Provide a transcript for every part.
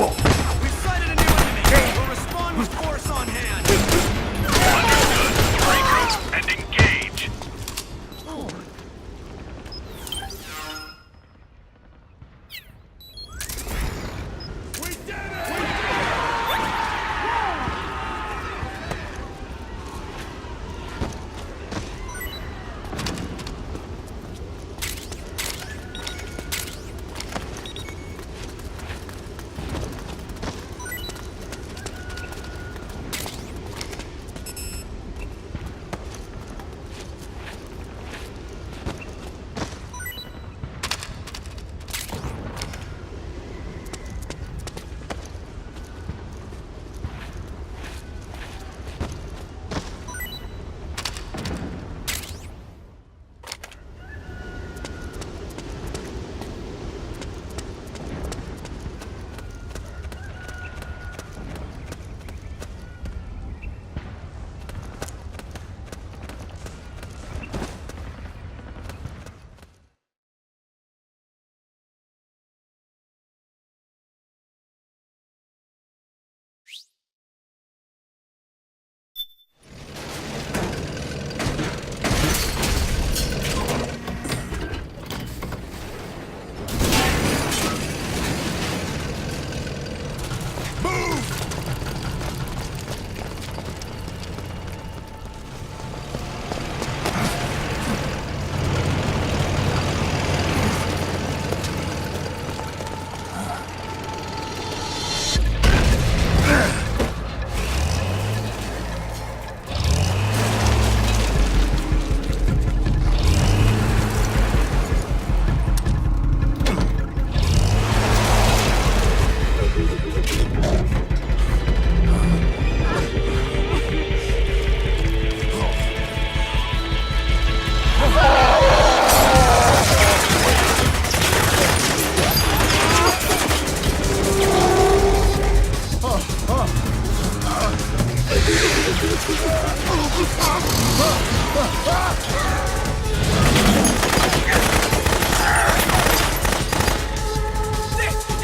We've sighted a new enemy. We'll respond with force on hand. Understood. Regroup and engage. We did it!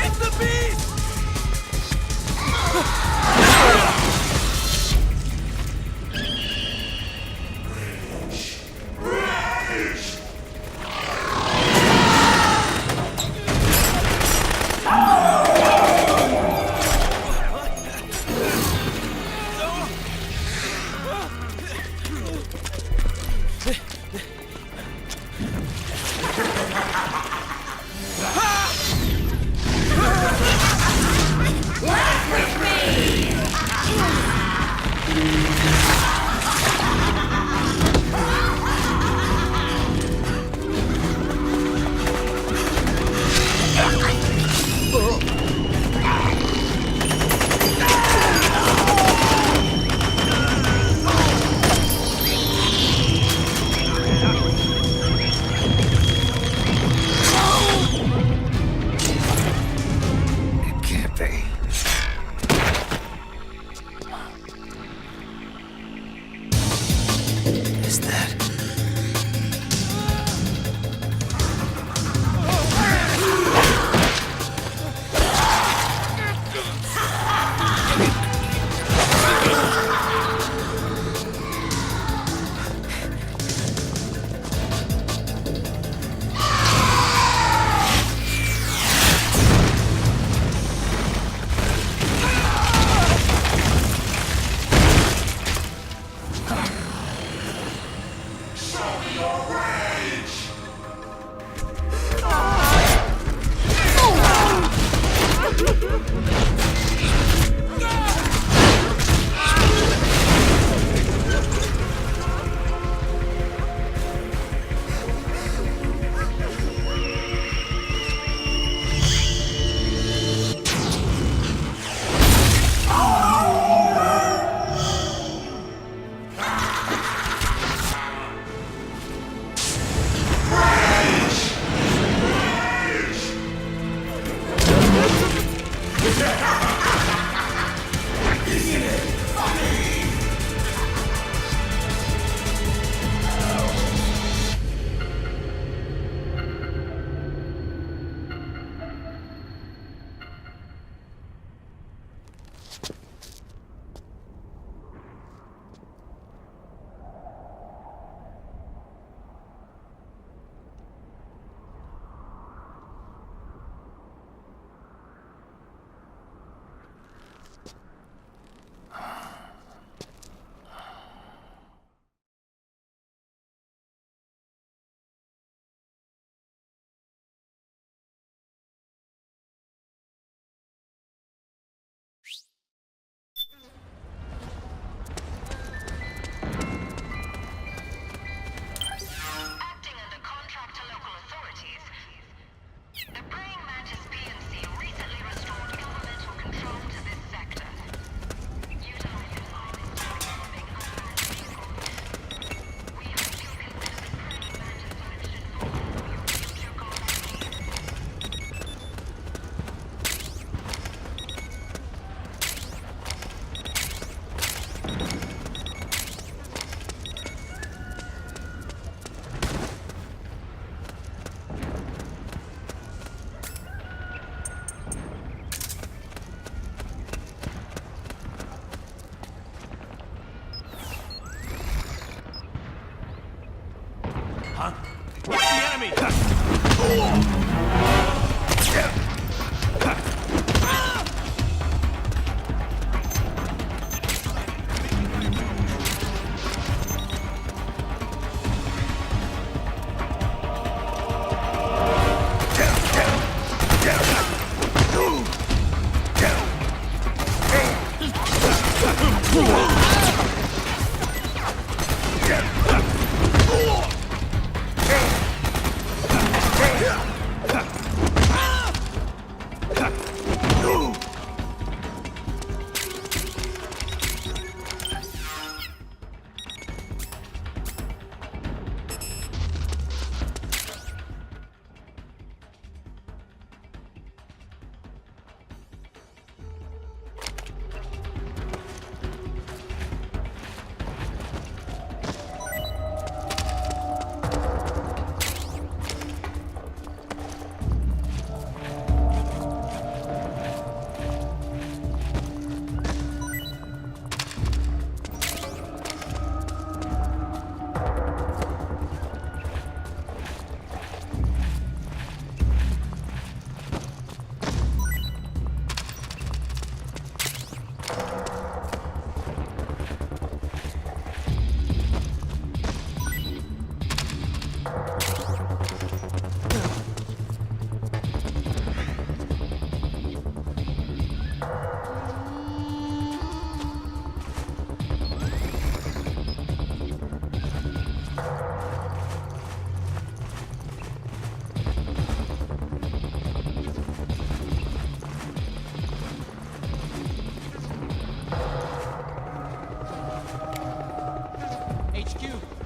It's the beast! It can't be. Is that...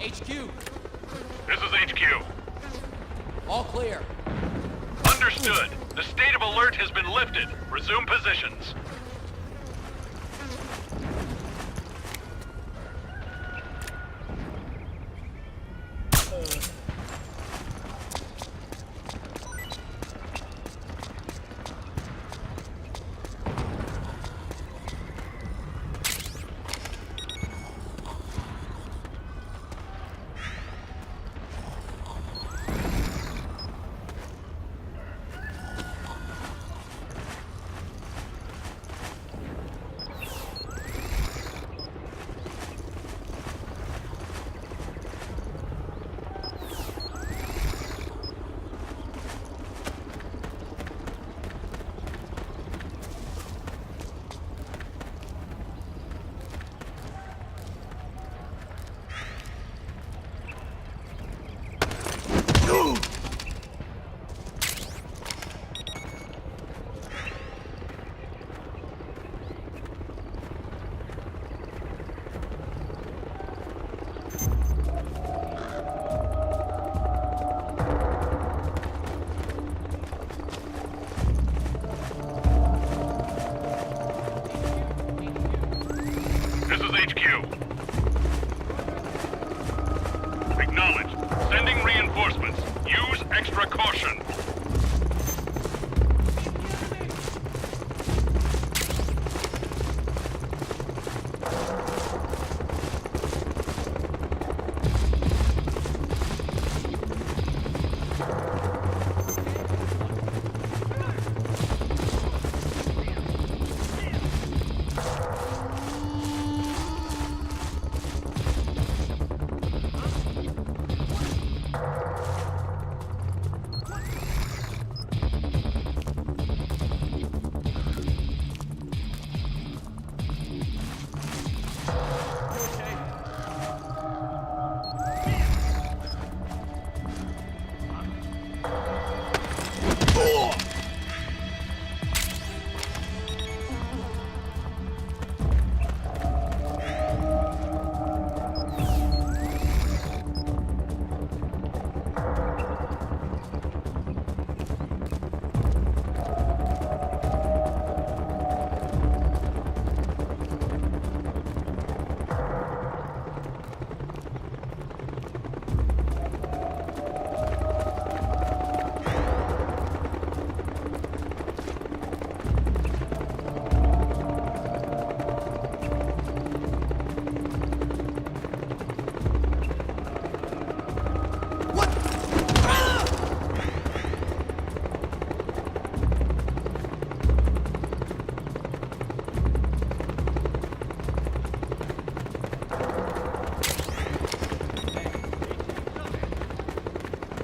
HQ. This is HQ. All clear. Understood. The state of alert has been lifted. Resume positions. This is HQ. Acknowledged. Sending reinforcements. Use extra caution.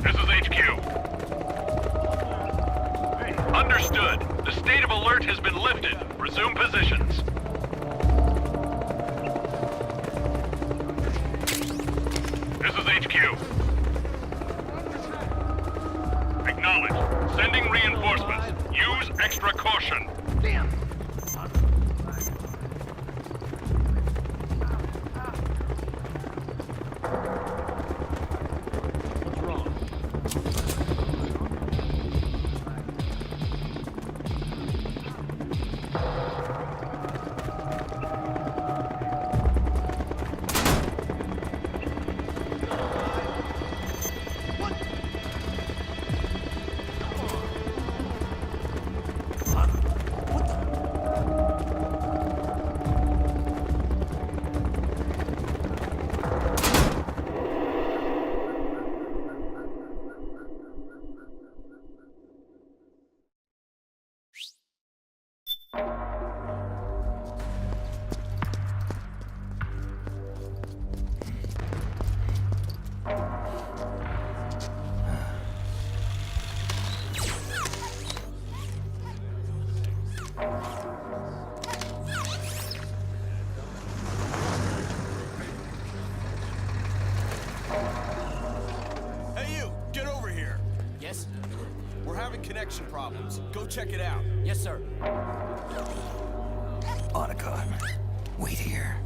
This is HQ. Understood. The state of alert has been lifted. Resume positions. This is HQ. Acknowledged. Sending reinforcements. Use extra caution. connection problems. Go check it out. Yes, sir. Otacon, wait here.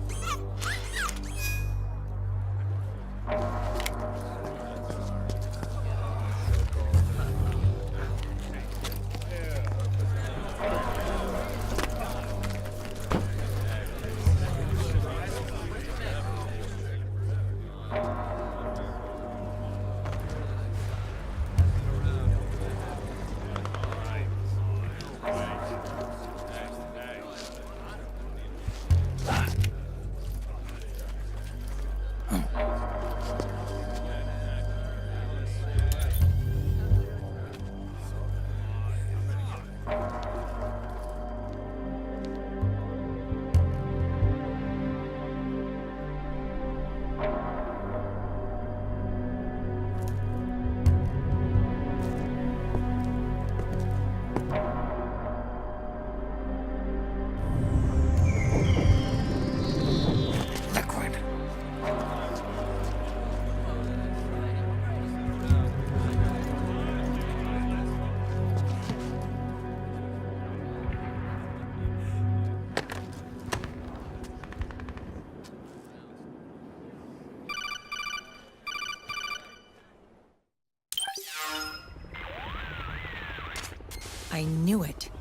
I knew it.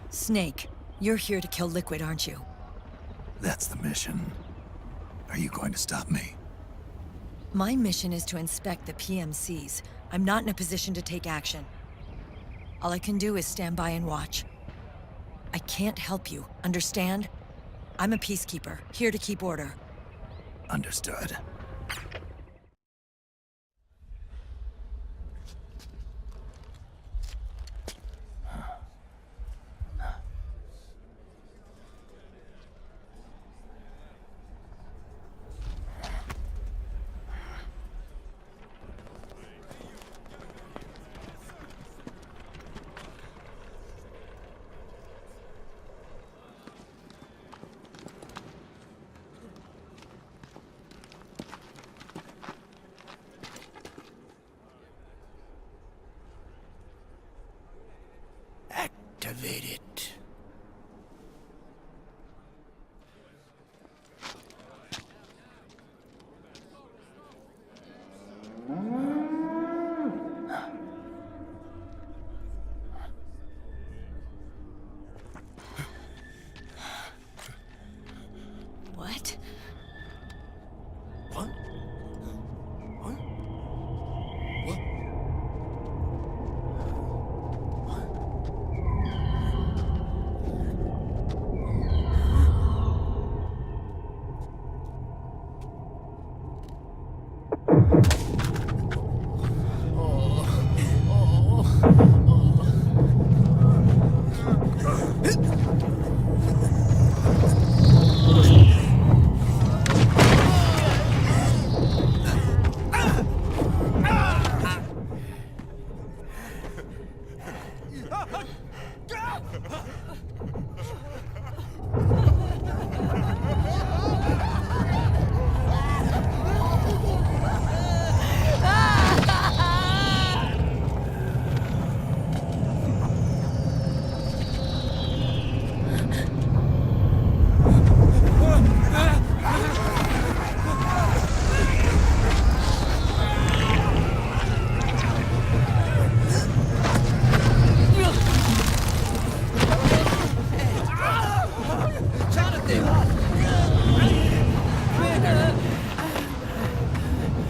Snake, you're here to kill Liquid, aren't you? That's the mission. Are you going to stop me? My mission is to inspect the PMCs. I'm not in a position to take action. All I can do is stand by and watch. I can't help you, understand? I'm a peacekeeper, here to keep order. Understood. Activate it. What? What? What? What?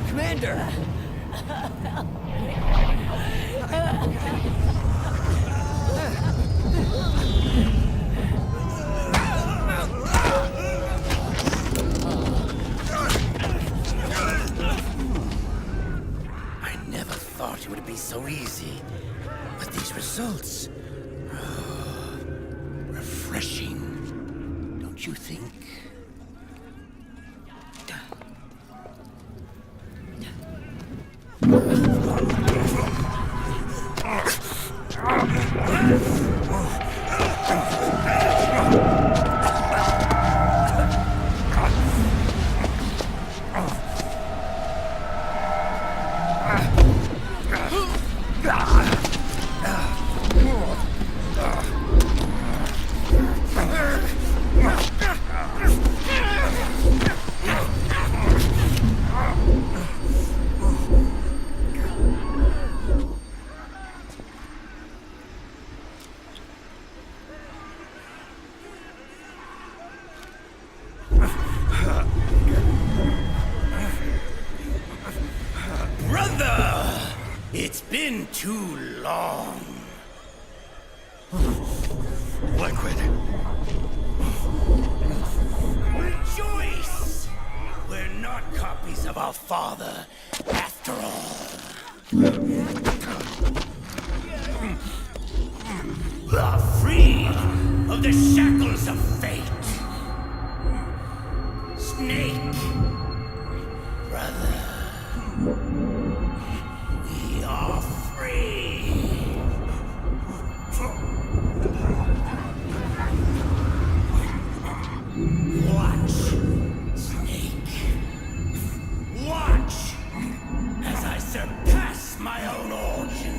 Commander! I never thought it would be so easy. But these results... refreshing. Don't you think? Brother! It's been too long. Liquid. Rejoice! We're not copies of our father, after all. Are free of the shackles of fate. Snake, brother, we are free. Watch, Snake. Watch as I surpass my own origin.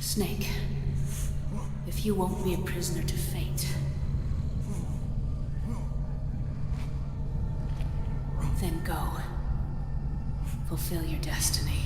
Snake, if you won't be a prisoner to fate, then go. Fulfill your destiny.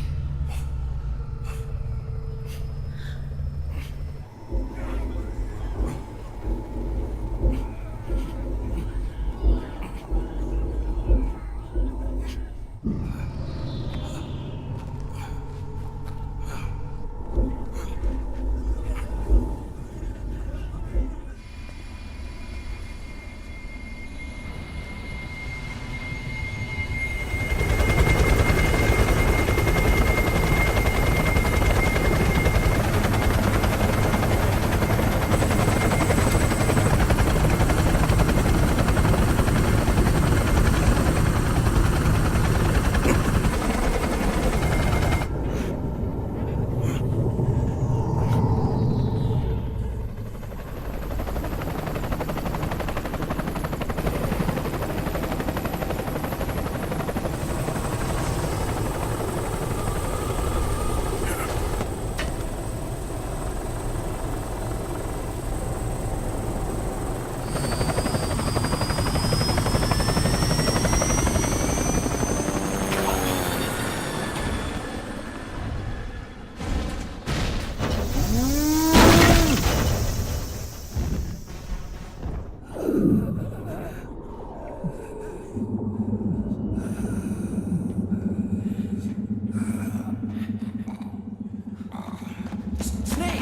Snake!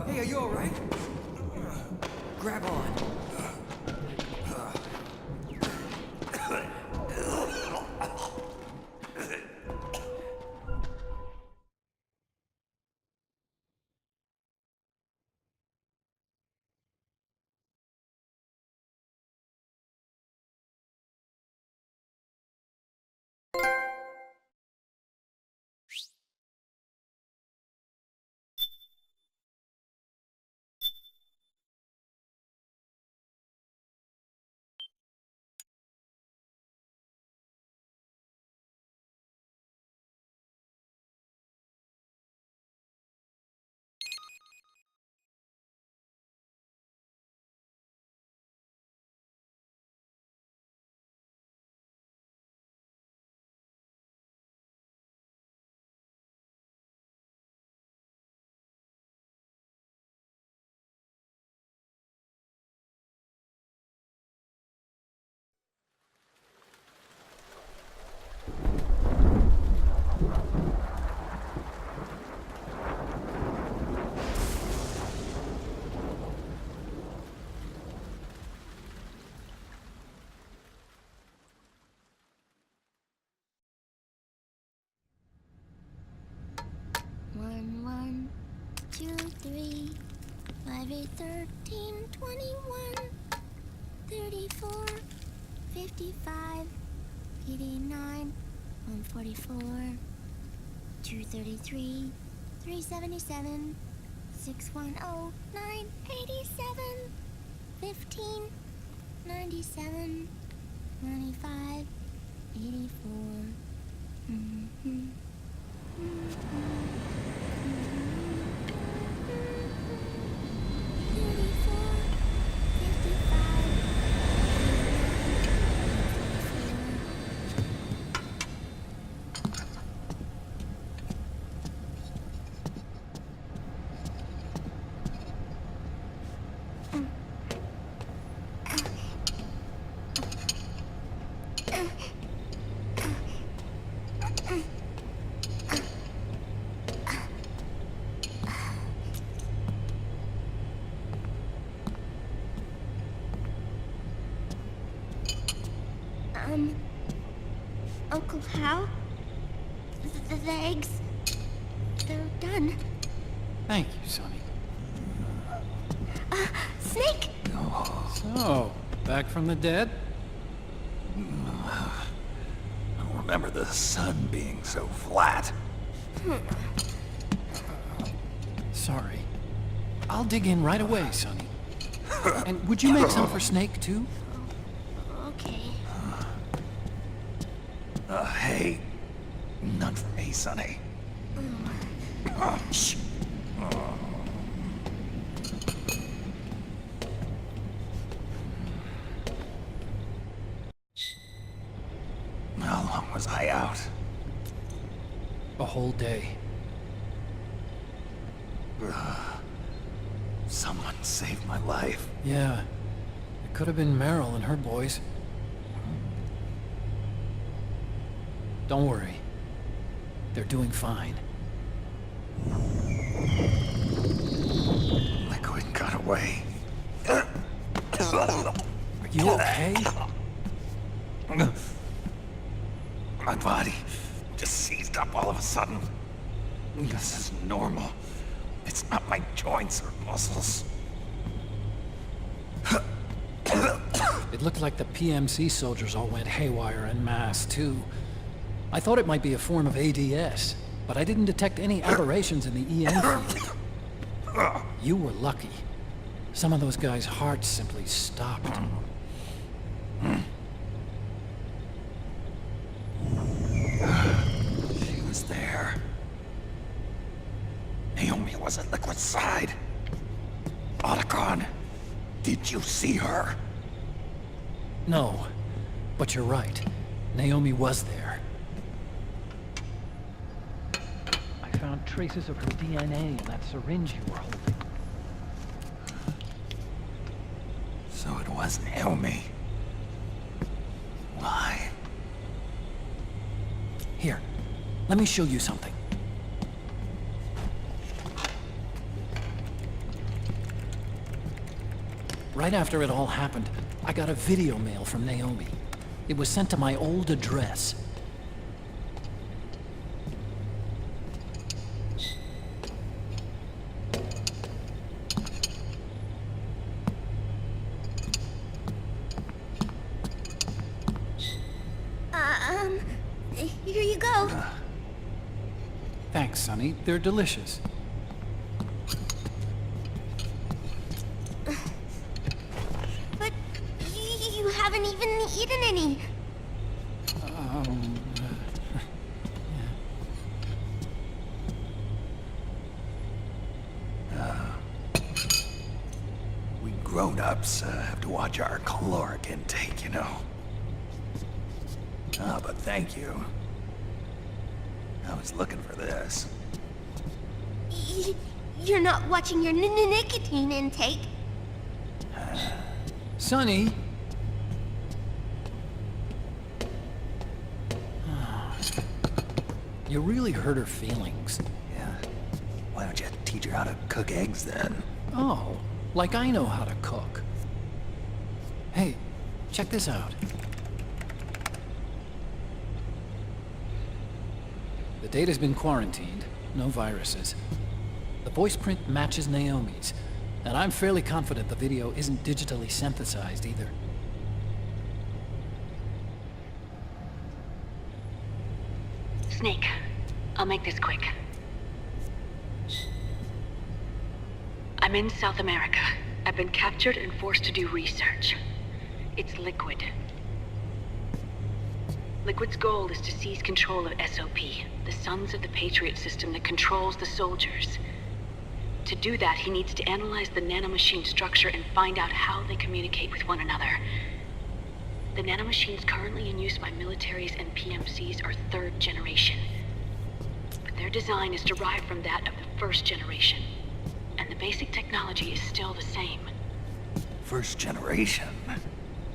Hey, are you alright? Grab on. One, 2, 3, 5, 8, 13, 21, 34, 55, 89, 144, 233, 377, 610, 987, 15, 97, 95, 84. Uncle Hal? The eggs? They're done. Thank you, Sonny. Snake! So, back from the dead? I don't remember the sun being so flat. Sorry. I'll dig in right away, Sonny. And would you make some for Snake, too? Okay. Hey, none for me, Sonny. Shh. a whole day. Someone saved my life. Yeah, it could have been Meryl and her boys. Don't worry. They're doing fine. Liquid got away. Are you okay? My body just seized up all of a sudden. This is normal. It's not my joints or muscles. It looked like the PMC soldiers all went haywire en masse, too. I thought it might be a form of ADS, but I didn't detect any aberrations in the EM field. You were lucky. Some of those guys' hearts simply stopped. She was there. Naomi was at Liquid's side. Otacon, did you see her? No, but you're right. Naomi was there. I found traces of her DNA in that syringe you were holding. So it was Naomi. Why? Here, let me show you something. Right after it all happened, I got a video mail from Naomi. It was sent to my old address. Here you go. Thanks, Sonny. They're delicious. But you haven't even eaten any. We grown-ups have to watch our caloric intake, you know. Ah, but thank you. I was looking for this. You're not watching your nicotine intake. Sonny! You really hurt her feelings. Yeah. Why don't you teach her how to cook eggs then? Oh, like I know how to cook. Hey, check this out. The data's been quarantined, no viruses. The voice print matches Naomi's, and I'm fairly confident the video isn't digitally synthesized either. Snake, I'll make this quick. I'm in South America. I've been captured and forced to do research. It's Liquid. Liquid's goal is to seize control of SOP, the Sons of the Patriot system that controls the soldiers. To do that, he needs to analyze the nanomachine structure and find out how they communicate with one another. The nanomachines currently in use by militaries and PMCs are third generation. But their design is derived from that of the first generation. And the basic technology is still the same. First generation?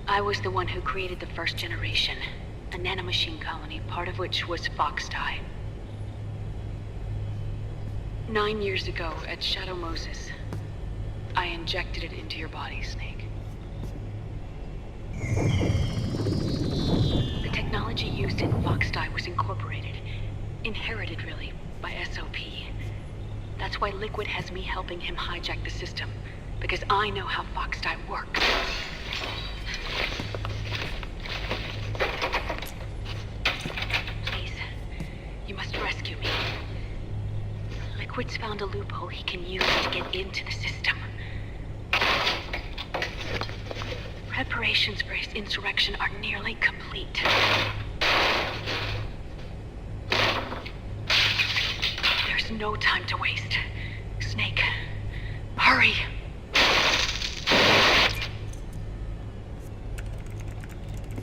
I was the one who created the first generation. A nanomachine colony, part of which was Foxdie. 9 years ago, at Shadow Moses, I injected it into your body, Snake. The technology used in Foxdie was incorporated, inherited really, by SOP. That's why Liquid has me helping him hijack the system, because I know how Foxdie works. Rescue me. Liquid's found a loophole he can use to get into the system. Preparations for his insurrection are nearly complete. There's no time to waste. Snake, hurry!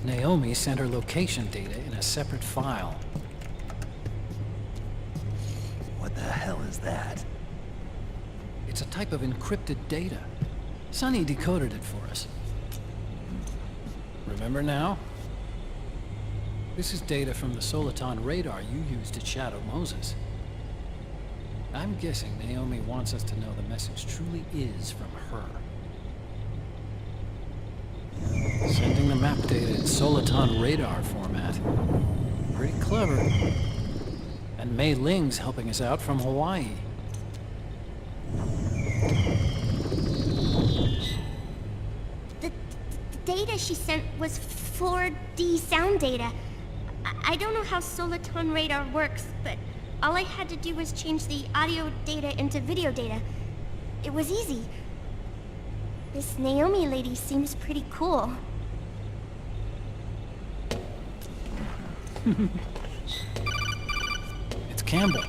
Naomi sent her location data in a separate file. is that? It's a type of encrypted data. Sonny decoded it for us. Remember now? This is data from the Soliton radar you used at Shadow Moses. I'm guessing Naomi wants us to know the message truly is from her. Sending the map data in Soliton radar format. Pretty clever. And Mei Ling's helping us out from Hawaii. The data she sent was 4D sound data. I don't know how Soliton radar works, but all I had to do was change the audio data into video data. It was easy. This Naomi lady seems pretty cool. It's Campbell.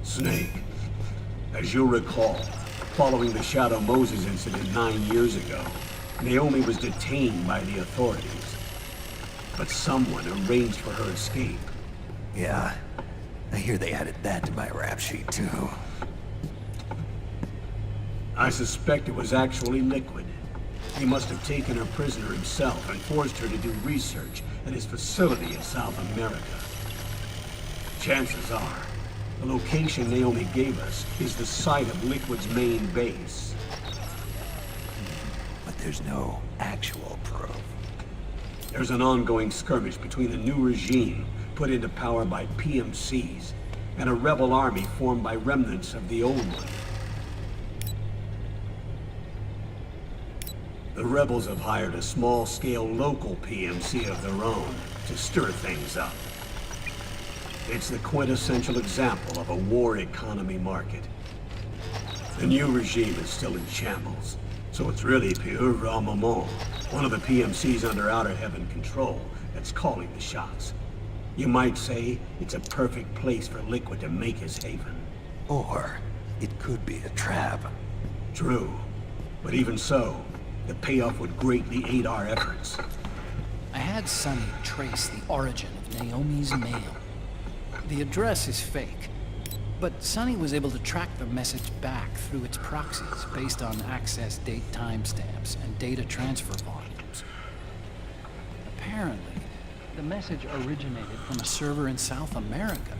Snake, as you'll recall, following the Shadow Moses incident 9 years ago, Naomi was detained by the authorities. But someone arranged for her escape. Yeah, I hear they added that to my rap sheet too. I suspect it was actually Liquid. He must have taken her prisoner himself and forced her to do research at his facility in South America. Chances are, the location Naomi gave us is the site of Liquid's main base. But there's no actual proof. There's an ongoing skirmish between a new regime put into power by PMCs and a rebel army formed by remnants of the old one. The rebels have hired a small-scale local PMC of their own to stir things up. It's the quintessential example of a war economy market. The new regime is still in shambles, so it's really Pure Maman, one of the PMCs under Outer Heaven control, that's calling the shots. You might say it's a perfect place for Liquid to make his haven. Or it could be a trap. True, but even so, the payoff would greatly aid our efforts. I had Sonny trace the origin of Naomi's mail. The address is fake, but Sonny was able to track the message back through its proxies based on access date timestamps and data transfer volumes. Apparently, the message originated from a server in South America.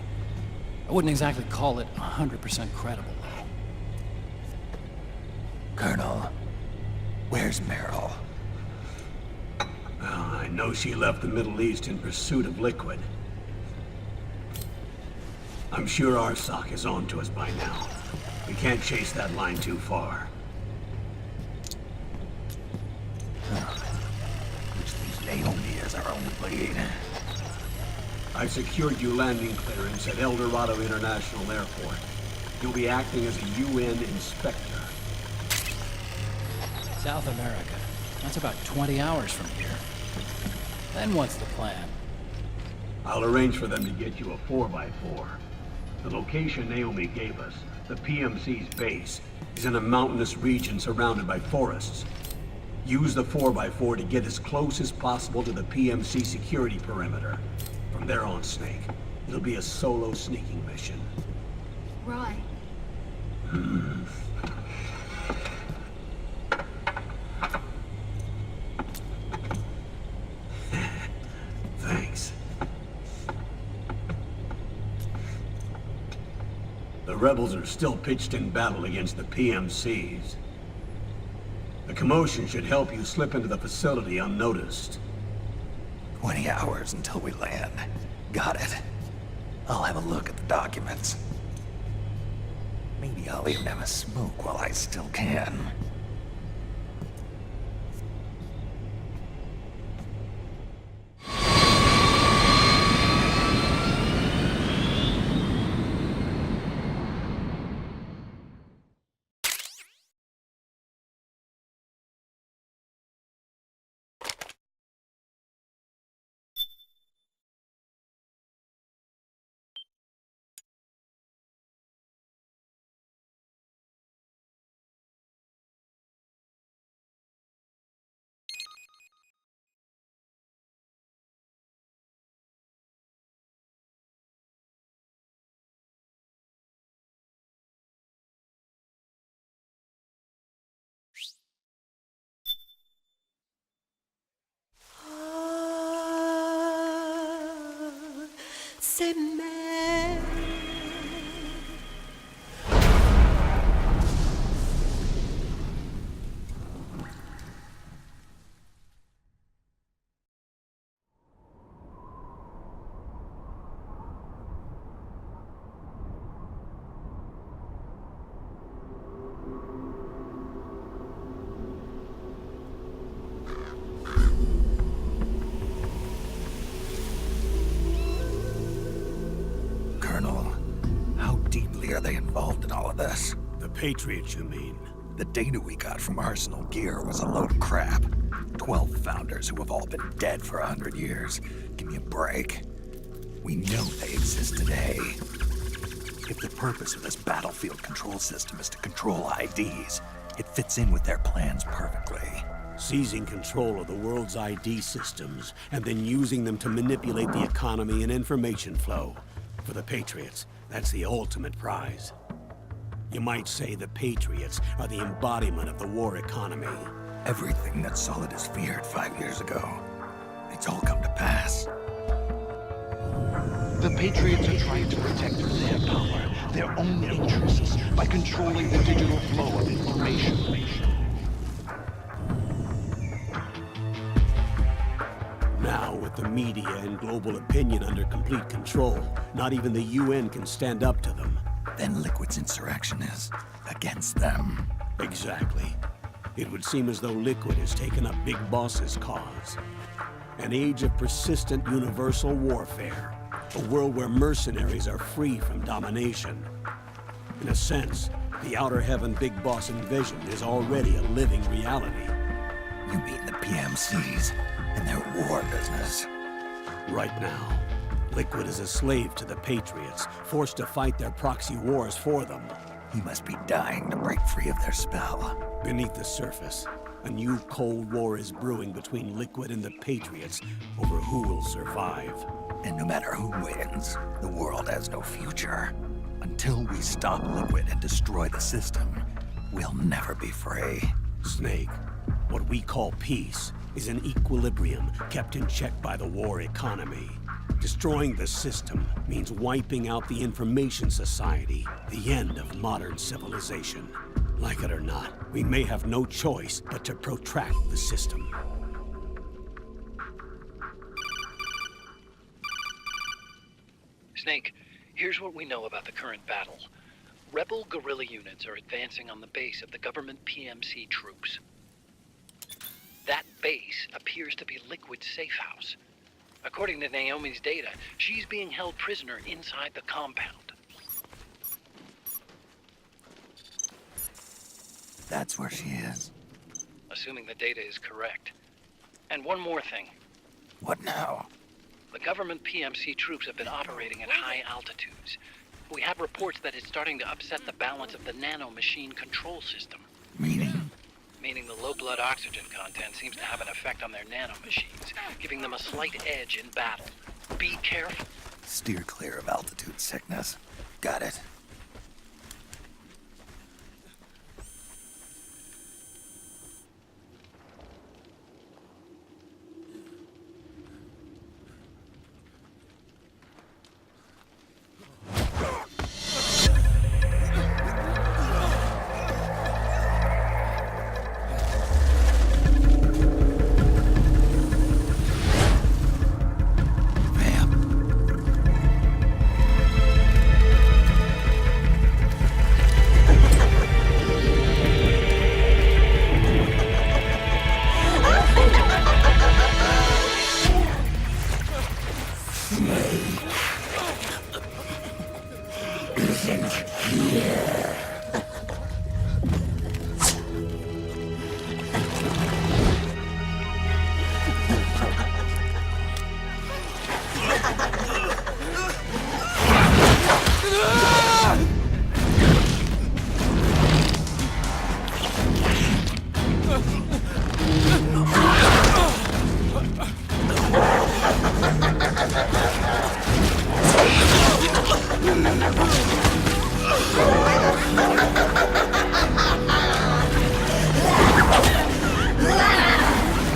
I wouldn't exactly call it 100% credible, though. Colonel, where's Meryl? Well, I know she left the Middle East in pursuit of Liquid. I'm sure Arsak is on to us by now. We can't chase that line too far. Which leaves Naomi as our only lead. I've secured you landing clearance at El Dorado International Airport. You'll be acting as a UN inspector. South America. That's about 20 hours from here. Then what's the plan? I'll arrange for them to get you a 4x4. The location Naomi gave us, the PMC's base, is in a mountainous region surrounded by forests. Use the 4x4 to get as close as possible to the PMC security perimeter. From there on, Snake, it'll be a solo sneaking mission. Right. Thanks. The rebels are still pitched in battle against the PMCs. The commotion should help you slip into the facility unnoticed. 20 hours until we land. Got it. I'll have a look at the documents. Maybe I'll even have a smoke while I still can. C'est mère. Colonel, how deeply are they involved in all of this? The Patriots, you mean? The data we got from Arsenal Gear was a load of crap. 12 founders who have all been dead for 100 years. Give me a break. We know they exist today. If the purpose of this battlefield control system is to control IDs, it fits in with their plans perfectly. Seizing control of the world's ID systems, and then using them to manipulate the economy and information flow. For the Patriots, that's the ultimate prize. You might say the Patriots are the embodiment of the war economy. Everything that Solidus feared 5 years ago, it's all come to pass. The Patriots are trying to protect their power, their own interests, by controlling the digital flow of information. Now, with the media and global opinion under complete control, not even the UN can stand up to them. Then Liquid's insurrection is against them. Exactly. It would seem as though Liquid has taken up Big Boss's cause. An age of persistent universal warfare. A world where mercenaries are free from domination. In a sense, the Outer Heaven Big Boss invasion is already a living reality. You mean the PMCs and their war business? Right now, Liquid is a slave to the Patriots, forced to fight their proxy wars for them. He must be dying to break free of their spell. Beneath the surface, a new Cold War is brewing between Liquid and the Patriots over who will survive. And no matter who wins, the world has no future. Until we stop Liquid and destroy the system, we'll never be free. Snake, what we call peace is an equilibrium kept in check by the war economy. Destroying the system means wiping out the information society, the end of modern civilization. Like it or not, we may have no choice but to protract the system. Snake, here's what we know about the current battle. Rebel guerrilla units are advancing on the base of the government PMC troops. That base appears to be Liquid's safe house. According to Naomi's data, she's being held prisoner inside the compound. That's where she is. Assuming the data is correct. And one more thing. What now? The government PMC troops have been operating at high altitudes. We have reports that it's starting to upset the balance of the nano-machine control system. Meaning? Meaning the low blood oxygen content seems to have an effect on their nano-machines, giving them a slight edge in battle. Be careful. Steer clear of altitude sickness. Got it.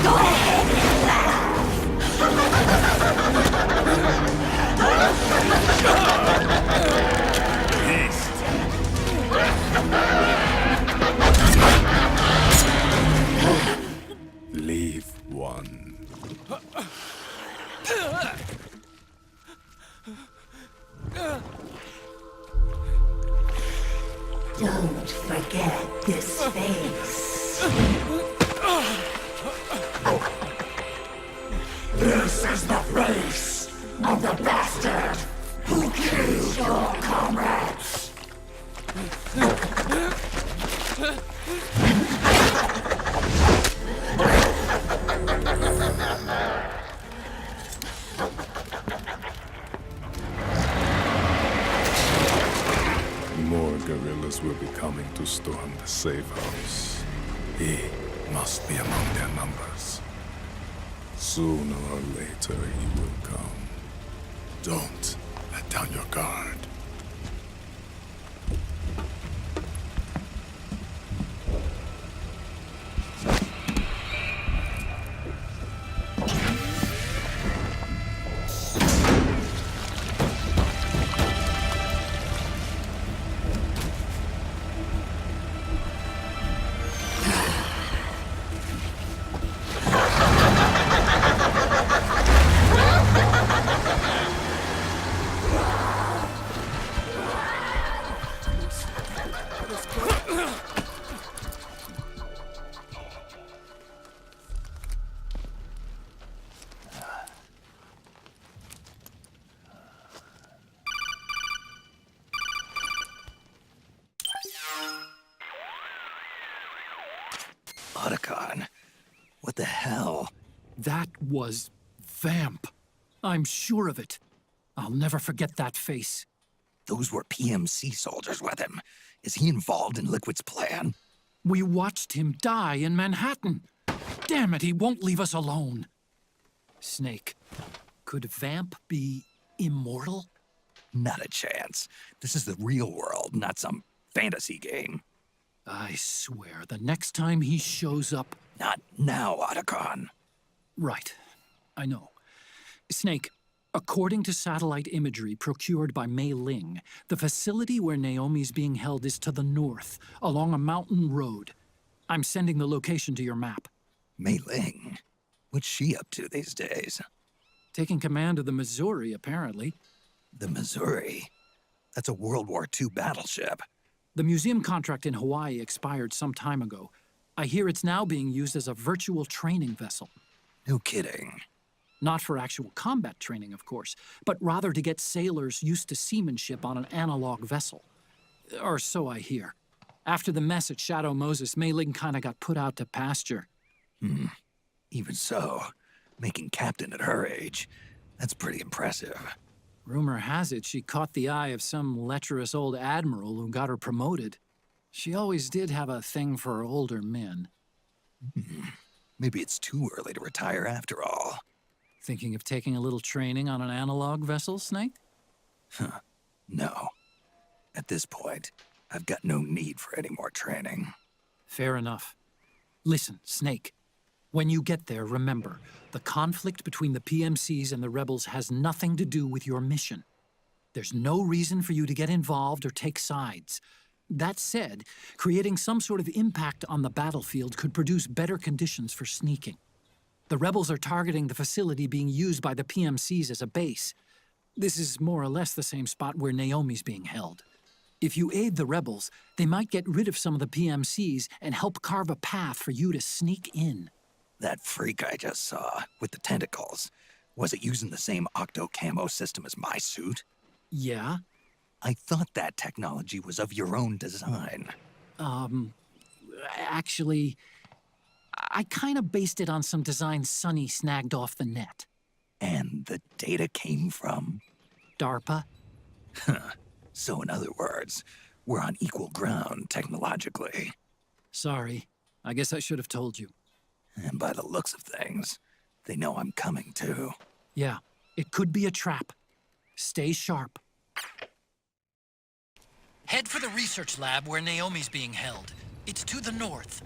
Go ahead and laugh. Don't forget this face. This is the face of the bastard who killed your comrades. More guerrillas will be coming to storm the safe house. He must be among their numbers. Sooner or later, he will come. Don't let down your guard. Otacon, what the hell? That was Vamp. I'm sure of it. I'll never forget that face. Those were PMC soldiers with him. Is he involved in Liquid's plan? We watched him die in Manhattan. Damn it, he won't leave us alone. Snake, could Vamp be immortal? Not a chance. This is the real world, not some fantasy game. I swear, the next time he shows up... Not now, Otacon. Right. I know. Snake, according to satellite imagery procured by Mei Ling, the facility where Naomi's being held is to the north, along a mountain road. I'm sending the location to your map. Mei Ling? What's she up to these days? Taking command of the Missouri, apparently. The Missouri? That's a World War II battleship. The museum contract in Hawaii expired some time ago. I hear it's now being used as a virtual training vessel. No kidding. Not for actual combat training, of course, but rather to get sailors used to seamanship on an analog vessel. Or so I hear. After the mess at Shadow Moses, Mei Ling kinda got put out to pasture. Even so, making captain at her age, that's pretty impressive. Rumor has it she caught the eye of some lecherous old admiral who got her promoted. She always did have a thing for older men. Maybe it's too early to retire after all. Thinking of taking a little training on an analog vessel, Snake? No. At this point, I've got no need for any more training. Fair enough. Listen, Snake. When you get there, remember, the conflict between the PMCs and the rebels has nothing to do with your mission. There's no reason for you to get involved or take sides. That said, creating some sort of impact on the battlefield could produce better conditions for sneaking. The rebels are targeting the facility being used by the PMCs as a base. This is more or less the same spot where Naomi's being held. If you aid the rebels, they might get rid of some of the PMCs and help carve a path for you to sneak in. That freak I just saw, with the tentacles, was it using the same octo-camo system as my suit? Yeah? I thought that technology was of your own design. Actually, I kinda based it on some designs Sonny snagged off the net. And the data came from? DARPA? So in other words, we're on equal ground technologically. Sorry. I guess I should have told you. And by the looks of things, they know I'm coming too. Yeah, it could be a trap. Stay sharp. Head for the research lab where Naomi's being held. It's to the north.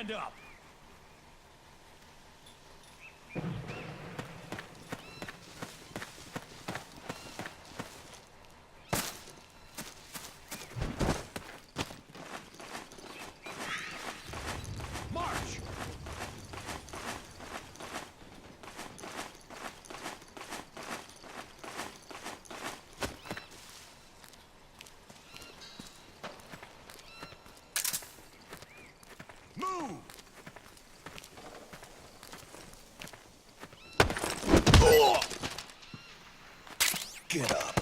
stand up! March! Move! Get up.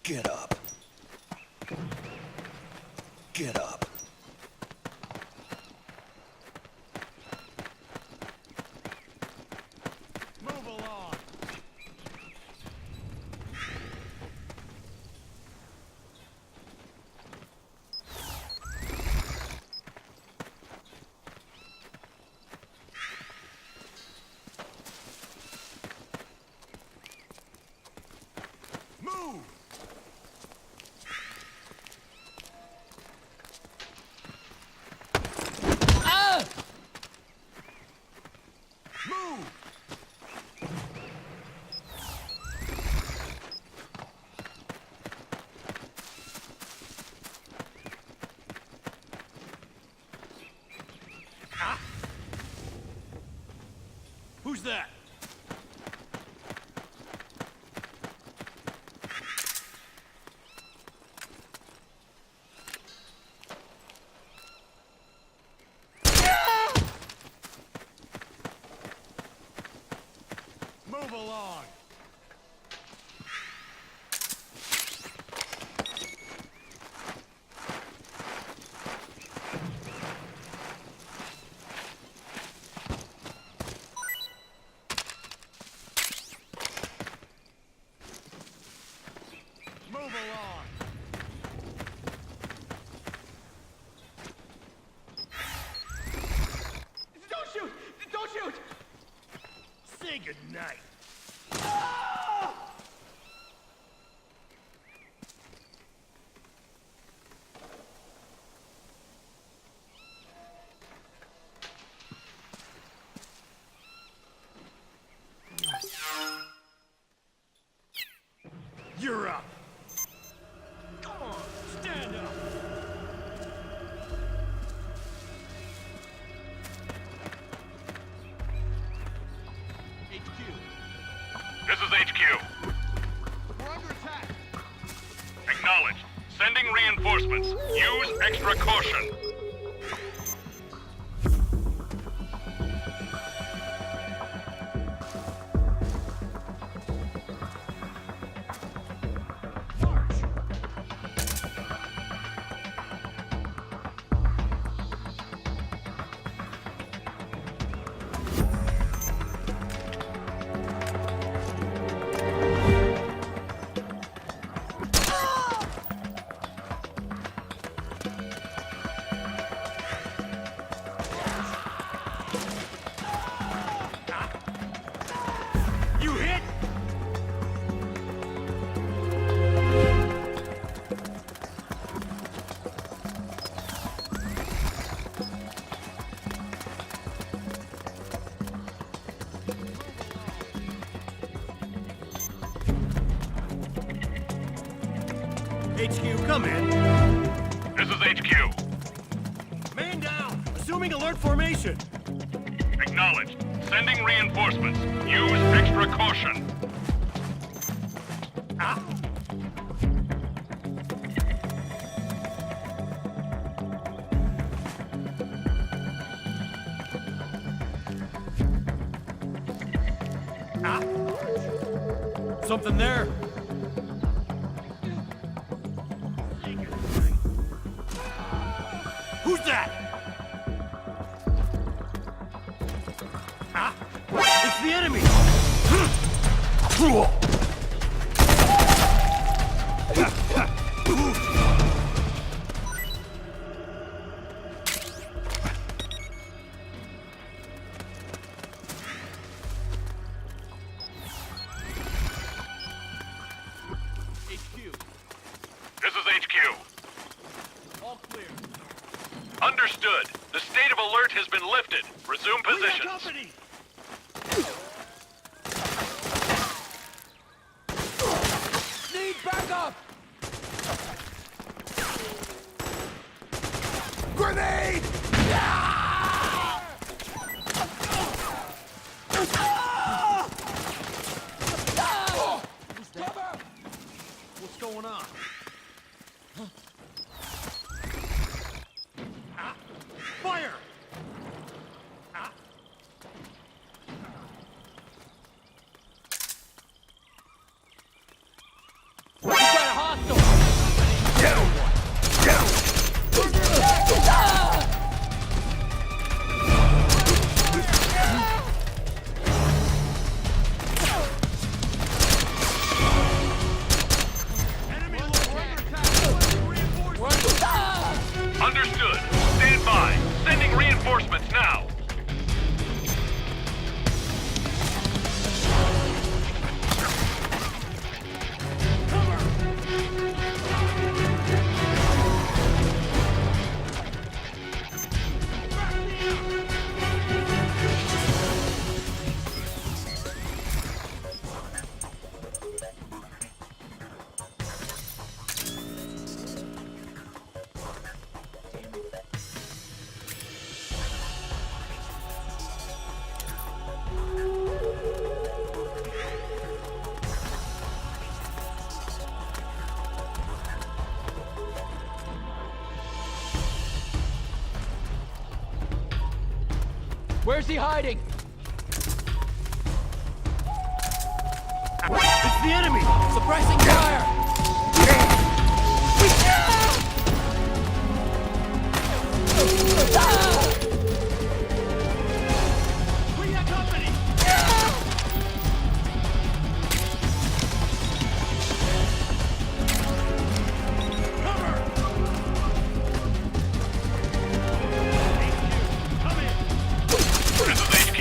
Get up. Get up. Move along! Move! Move! Ah! Who's that? Move along! Move along! Don't shoot! Don't shoot! Say goodnight. You're up. Come on, stand up. HQ. This is HQ. We're under attack. Acknowledged. Sending reinforcements. Use extra caution. March. You hit. HQ, come in. This is HQ. Man down. Assuming alert formation. Acknowledged. Sending reinforcements. Use extra caution. Ah. Ah. Something there. Who's that? Ah! It's the enemy! HQ. This is HQ. All clear. going on? Fire! We got a hostile! Understood. Stand by. Sending reinforcements now. Where's he hiding? It's the enemy! Suppressing fire! We got company! This is HQ.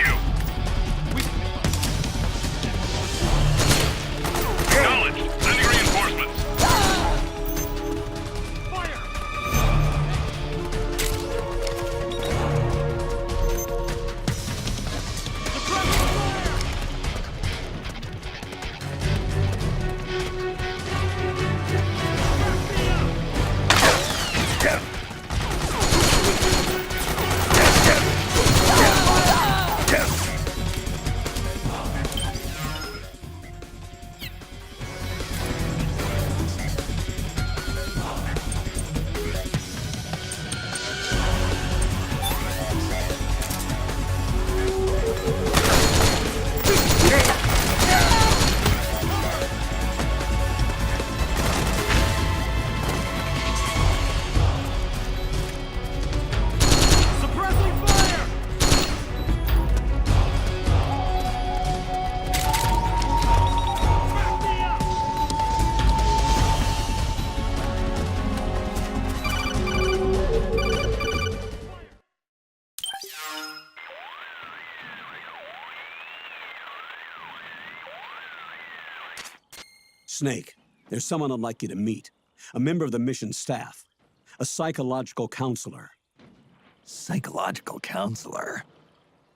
Acknowledged. Sending reinforcements. Snake, there's someone I'd like you to meet. A member of the mission staff. A psychological counselor. Psychological counselor?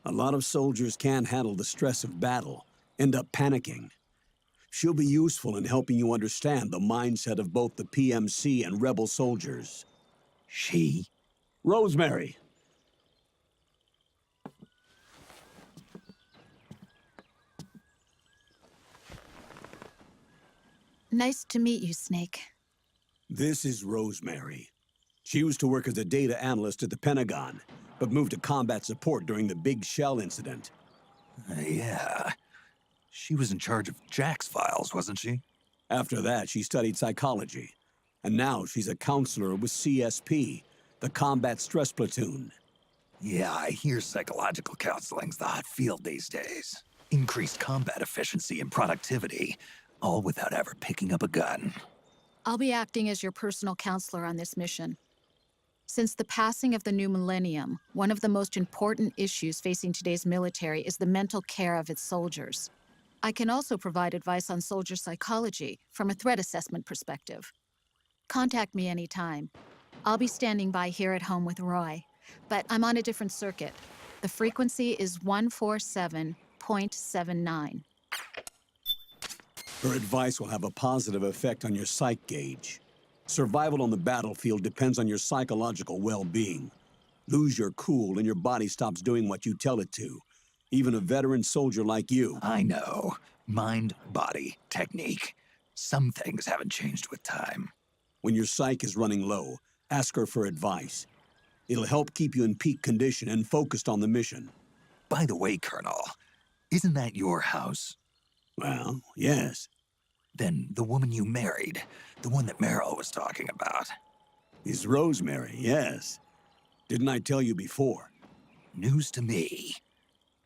A lot of soldiers can't handle the stress of battle, end up panicking. She'll be useful in helping you understand the mindset of both the PMC and rebel soldiers. She? Rosemary. Nice to meet you, Snake. This is Rosemary. She used to work as a data analyst at the Pentagon, but moved to combat support during the Big Shell incident. Yeah. She was in charge of Jack's files, wasn't she? After that, she studied psychology. And now she's a counselor with CSP, the Combat Stress Platoon. Yeah, I hear psychological counseling's the hot field these days. Increased combat efficiency and productivity, all without ever picking up a gun. I'll be acting as your personal counselor on this mission. Since the passing of the new millennium, one of the most important issues facing today's military is the mental care of its soldiers. I can also provide advice on soldier psychology from a threat assessment perspective. Contact me anytime. I'll be standing by here at home with Roy, but I'm on a different circuit. The frequency is 147.79. Her advice will have a positive effect on your psych gauge. Survival on the battlefield depends on your psychological well-being. Lose your cool and your body stops doing what you tell it to. Even a veteran soldier like you. I know. Mind, body, technique. Some things haven't changed with time. When your psyche is running low, ask her for advice. It'll help keep you in peak condition and focused on the mission. By the way, Colonel, isn't that your house? Well, yes. Then the woman you married, the one that Meryl was talking about. Is Rosemary, yes. Didn't I tell you before? News to me.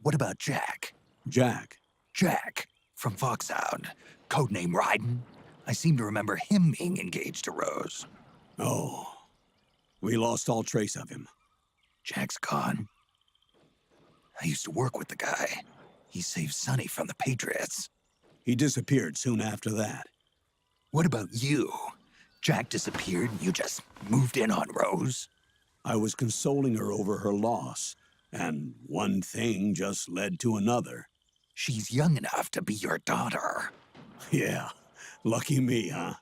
What about Jack? Jack? Jack, from Foxhound. Codename Ryden. I seem to remember him being engaged to Rose. Oh. We lost all trace of him. Jack's gone. I used to work with the guy. He saved Sonny from the Patriots. He disappeared soon after that. What about you? Jack disappeared and you just moved in on Rose? I was consoling her over her loss, and one thing just led to another. She's young enough to be your daughter. Yeah, lucky me, huh?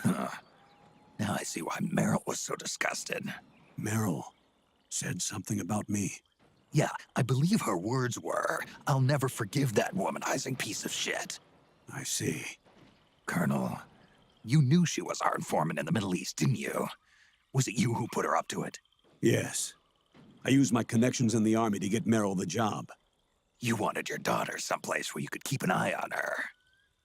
Now I see why Meryl was so disgusted. Meryl said something about me. Yeah, I believe her words were, "I'll never forgive that womanizing piece of shit." I see. Colonel, you knew she was our informant in the Middle East, didn't you? Was it you who put her up to it? Yes. I used my connections in the army to get Meryl the job. You wanted your daughter someplace where you could keep an eye on her.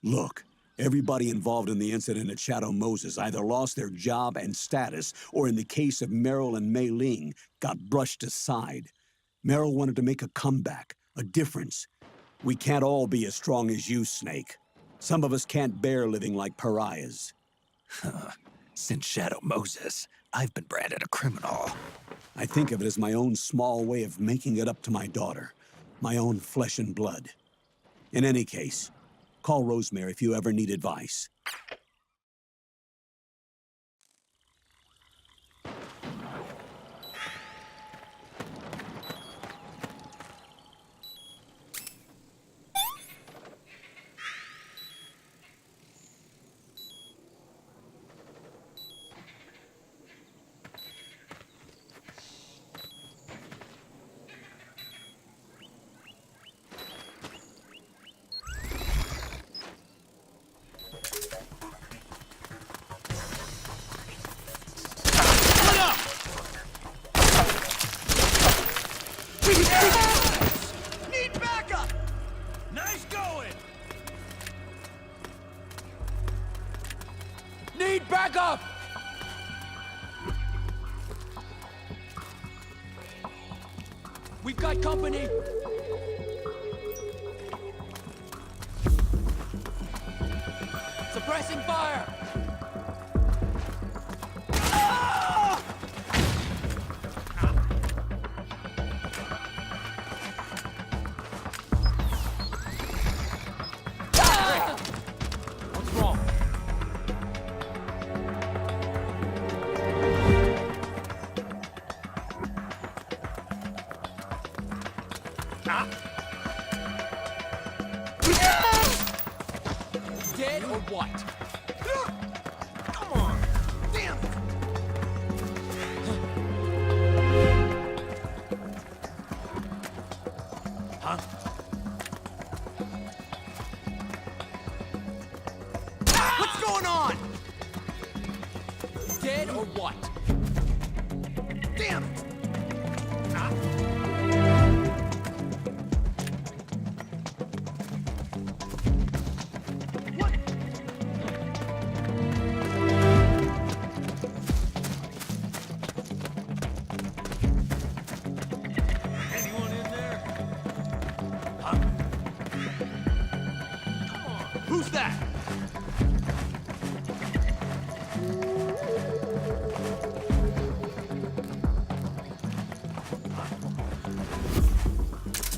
Look, everybody involved in the incident at Shadow Moses either lost their job and status, or in the case of Meryl and Mei Ling, got brushed aside. Meryl wanted to make a comeback, a difference. We can't all be as strong as you, Snake. Some of us can't bear living like pariahs. Since Shadow Moses, I've been branded a criminal. I think of it as my own small way of making it up to my daughter. My own flesh and blood. In any case, call Rosemary if you ever need advice. Need backup! Nice going! Need backup! We've got company! Suppressing fire! What's wrong? Dead or what? Come on! Damn it! Huh? What's going on? Dead or what? Damn it! What? Anyone in there? Huh? Come on! Who's that?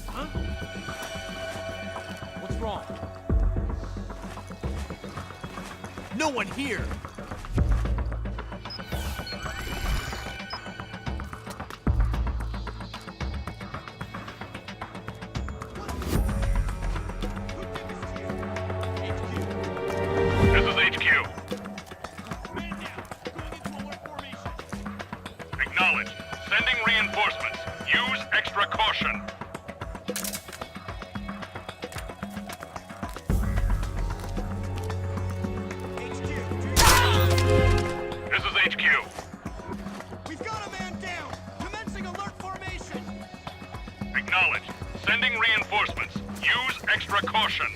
Huh? What's wrong? No one here! This is HQ. Man down! Going into alert formation! Acknowledged. Sending reinforcements. Use extra caution. precaution.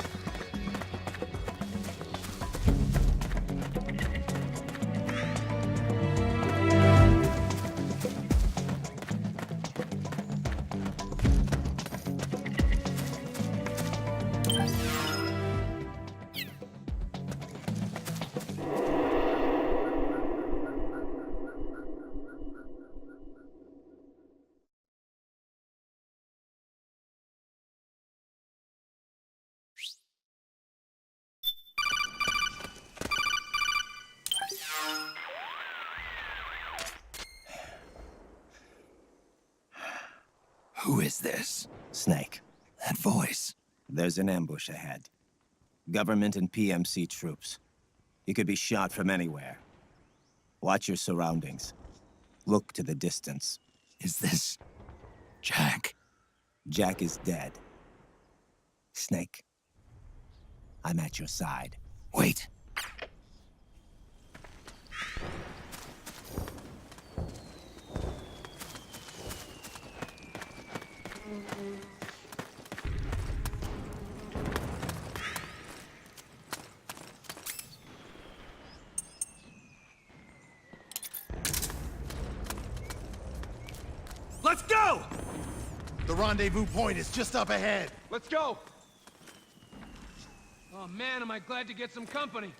Who is this? Snake, That voice. there's an ambush ahead. Government and PMC troops. You could be shot from anywhere. Watch your surroundings. Look to the distance. Is this... Jack? Jack is dead. Snake, I'm at your side. Wait. Let's go! The rendezvous point is just up ahead. Let's go! Oh man, am I glad to get some company.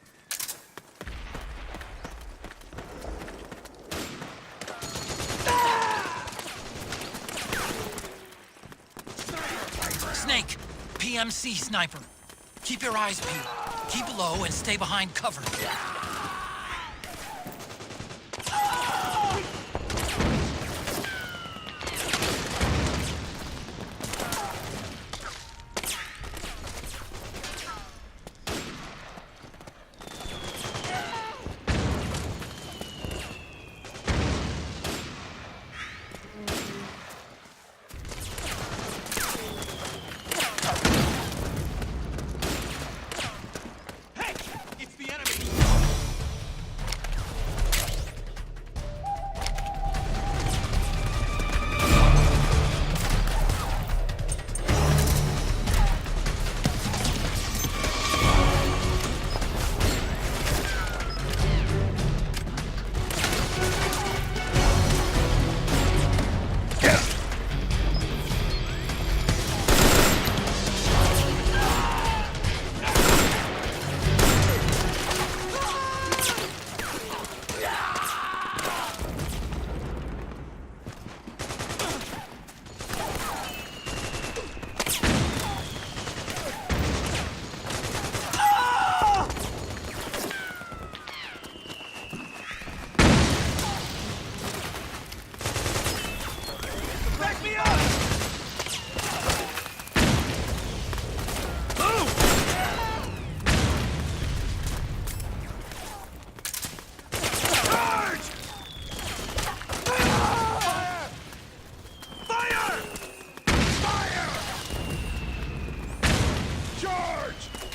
Snake! PMC sniper. Keep your eyes peeled. Keep low and stay behind cover.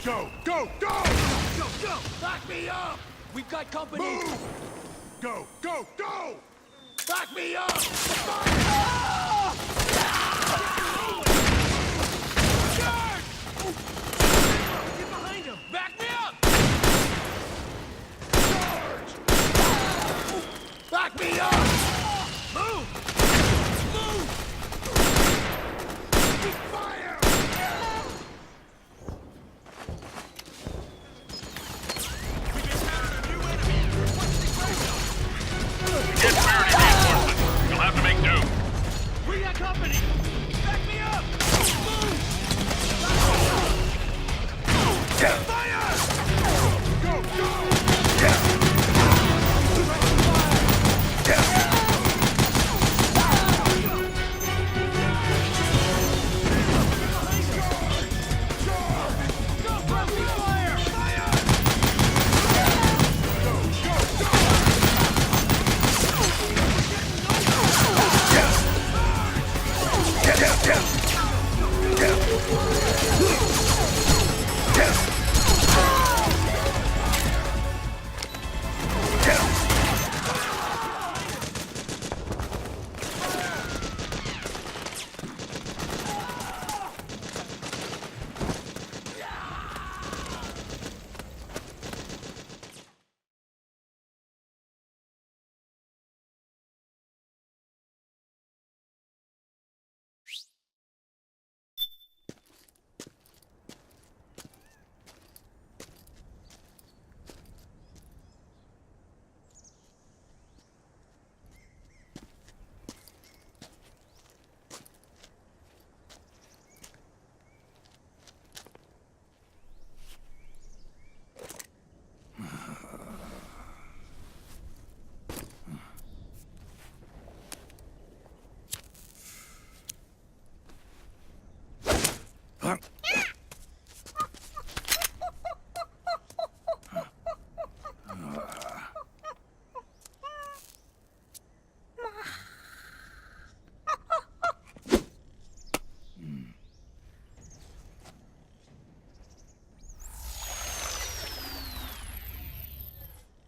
Go! Go! Go! Go, go! Back me up! We've got company! Move! Go! Go! Go! Back me up! Charge! Get behind him! Back me up! Charge! Back me up! Move! Move! Fire! Get priority reinforcements. You'll have to make do. We got company! Back me up! Move! Fire! Go! Go! Get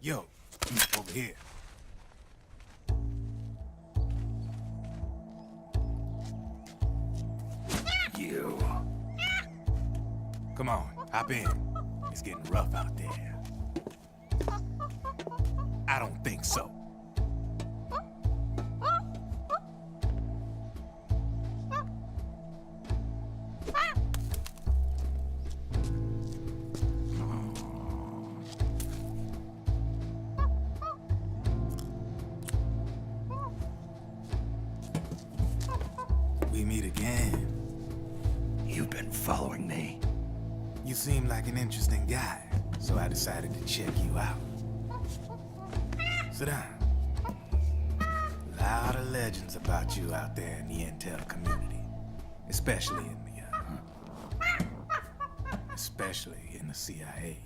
Yo, over here. You. Come on, hop in. It's getting rough out there. I don't think so. We meet again. You've been following me. You seem like an interesting guy, so I decided to check you out. Sit down. A lot of legends about you out there in the intel community, especially in the CIA.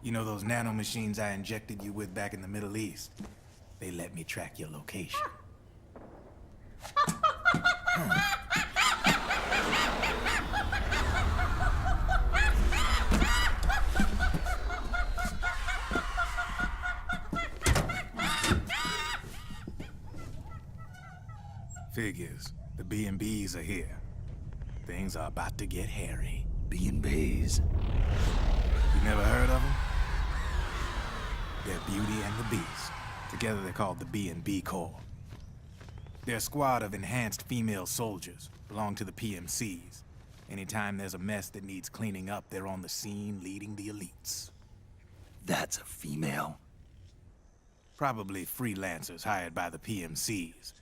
You know those nanomachines I injected you with back in the Middle East? They let me track your location. Figures. The B&Bs are here. Things are about to get hairy. B&Bs? You never heard of them? They're Beauty and the Beast. Together they're called the B&B Corps. They're a squad of enhanced female soldiers, belong to the PMCs. Anytime there's a mess that needs cleaning up, they're on the scene leading the elites. That's a female? Probably freelancers hired by the PMCs.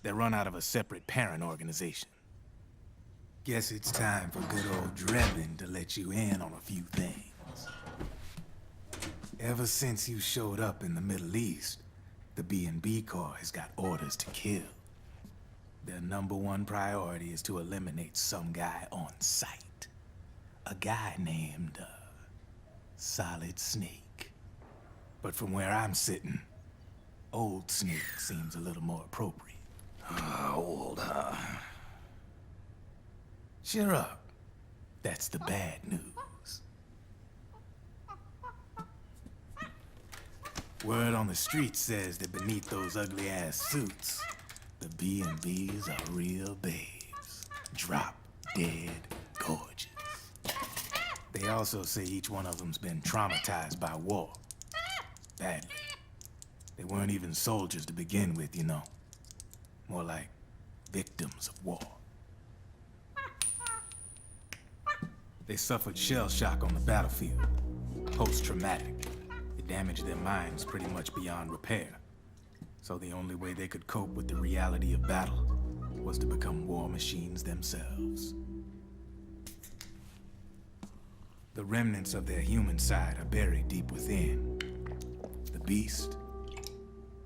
They're run out of a separate parent organization. Guess it's time for good old Drebin to let you in on a few things. Ever since you showed up in the Middle East, the B&B Corps has got orders to kill. Their #1 priority is to eliminate some guy on sight. A guy named, Solid Snake. But from where I'm sitting, Old Snake seems a little more appropriate. Old, huh? Cheer up. That's the bad news. Word on the street says that beneath those ugly-ass suits, the B&Bs are real babes. Drop dead gorgeous. They also say each one of them's been traumatized by war. Badly. They weren't even soldiers to begin with, you know. More like victims of war. They suffered shell shock on the battlefield. Post-traumatic. It damaged their minds pretty much beyond repair. So the only way they could cope with the reality of battle was to become war machines themselves. The remnants of their human side are buried deep within. The beast,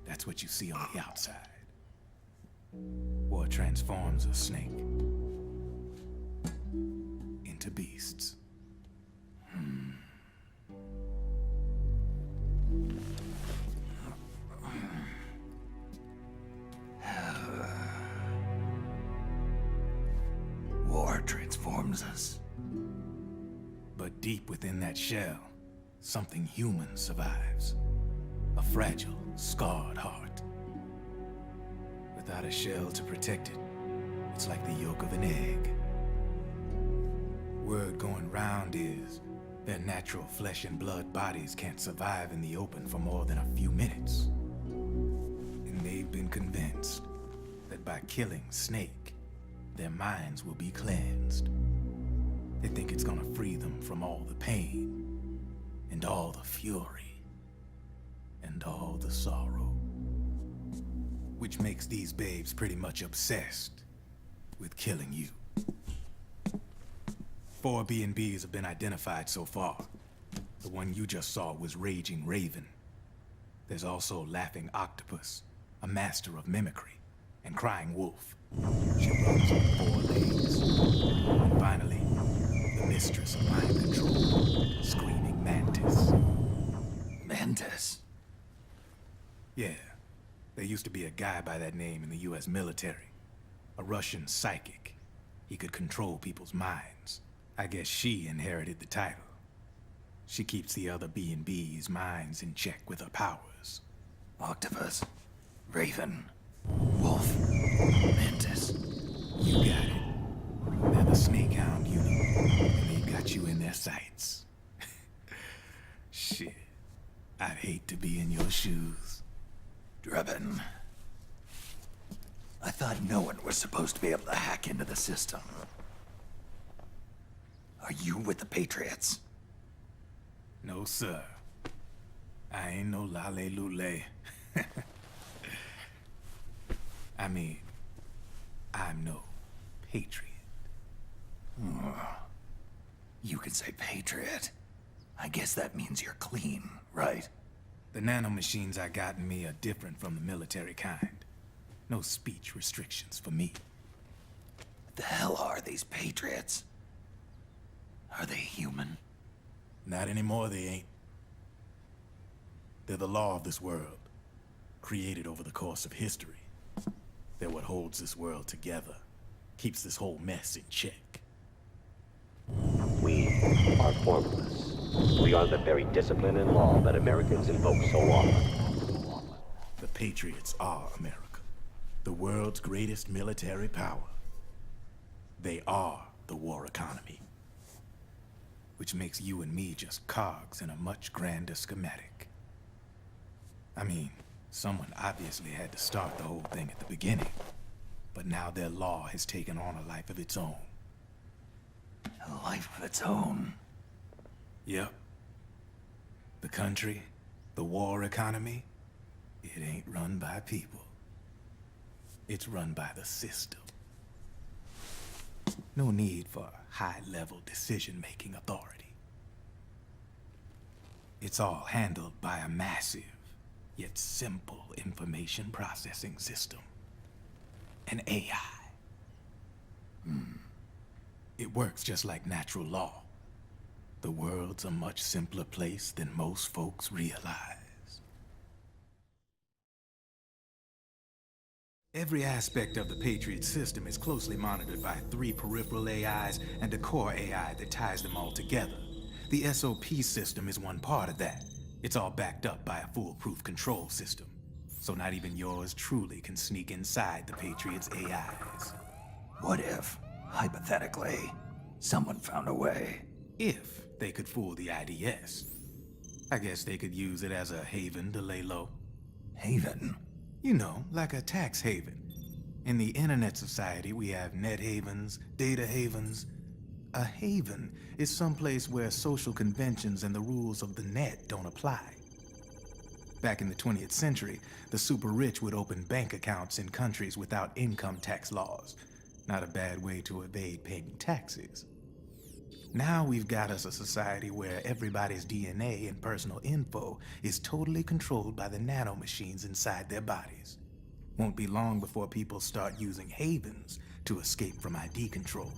that's what you see on the outside. War transforms a snake into beasts. War transforms us. But deep within that shell, something human survives. A fragile, scarred heart. Without a shell to protect it, it's like the yolk of an egg. Word going round is their natural flesh and blood bodies can't survive in the open for more than a few minutes. And they've been convinced that by killing Snake, their minds will be cleansed. They think it's gonna free them from all the pain, and all the fury, and all the sorrow. Which makes these babes pretty much obsessed with killing you. 4 B&Bs have been identified so far. The one you just saw was Raging Raven. There's also Laughing Octopus, a master of mimicry, and Crying Wolf. She runs on 4 legs. And finally, the mistress of mind control, Screaming Mantis. Mantis? Yeah. There used to be a guy by that name in the US military. A Russian psychic. He could control people's minds. I guess she inherited the title. She keeps the other B&B's minds in check with her powers. Octopus, Raven, Wolf, Mantis. You got it. They're the Snakehound unit, and they've got you in their sights. Shit. I'd hate to be in your shoes. Drebin. I thought no one was supposed to be able to hack into the system. Are you with the Patriots? No, sir. I ain't no lale-lule. I mean, I'm no patriot. You can say patriot. I guess that means you're clean, right? The nanomachines I got in me are different from the military kind. No speech restrictions for me. What the hell are these Patriots? Are they human? Not anymore, they ain't. They're the law of this world, created over the course of history. They're what holds this world together, keeps this whole mess in check. We are formless. We are the very discipline and law that Americans invoke so often. The Patriots are America, the world's greatest military power. They are the war economy, which makes you and me just cogs in a much grander schematic. I mean, someone obviously had to start the whole thing at the beginning, but now their law has taken on a life of its own. A life of its own? Yep. The country, the war economy, it ain't run by people. It's run by the system. No need for high-level decision-making authority. It's all handled by a massive, yet simple information processing system. An AI. It works just like natural law. The world's a much simpler place than most folks realize. Every aspect of the Patriot system is closely monitored by 3 peripheral AIs and a core AI that ties them all together. The SOP system is one part of that. It's all backed up by a foolproof control system. So not even yours truly can sneak inside the Patriots' AIs. What if, hypothetically, someone found a way? If they could fool the IDS. I guess they could use it as a haven to lay low. Haven? You know, like a tax haven. In the internet society, we have net havens, data havens. A haven is someplace where social conventions and the rules of the net don't apply. Back in the 20th century, the super rich would open bank accounts in countries without income tax laws. Not a bad way to evade paying taxes. Now we've got us a society where everybody's DNA and personal info is totally controlled by the nanomachines inside their bodies. Won't be long before people start using havens to escape from ID control.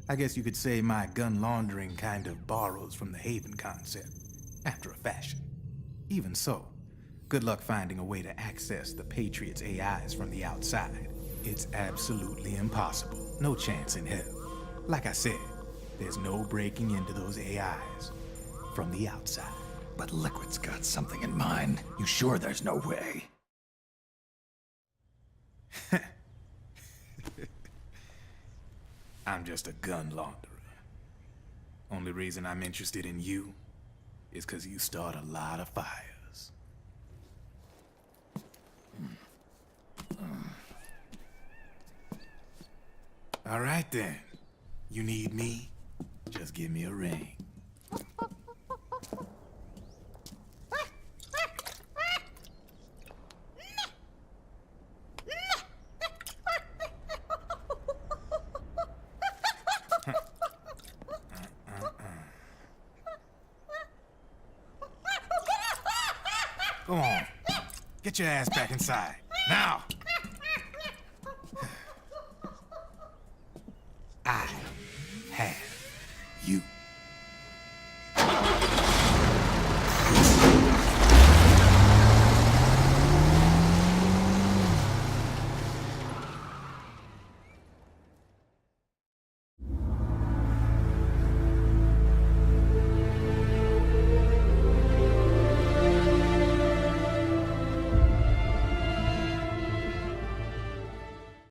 I guess you could say my gun laundering kind of borrows from the haven concept, after a fashion. Even so, good luck finding a way to access the Patriots' AIs from the outside. It's absolutely impossible. No chance in hell. Like I said, there's no breaking into those AIs from the outside. But Liquid's got something in mind. You sure there's no way? I'm just a gun launderer. Only reason I'm interested in you is because you start a lot of fires. All right then. You need me? Just give me a ring. Go on. Get your ass back inside. Now!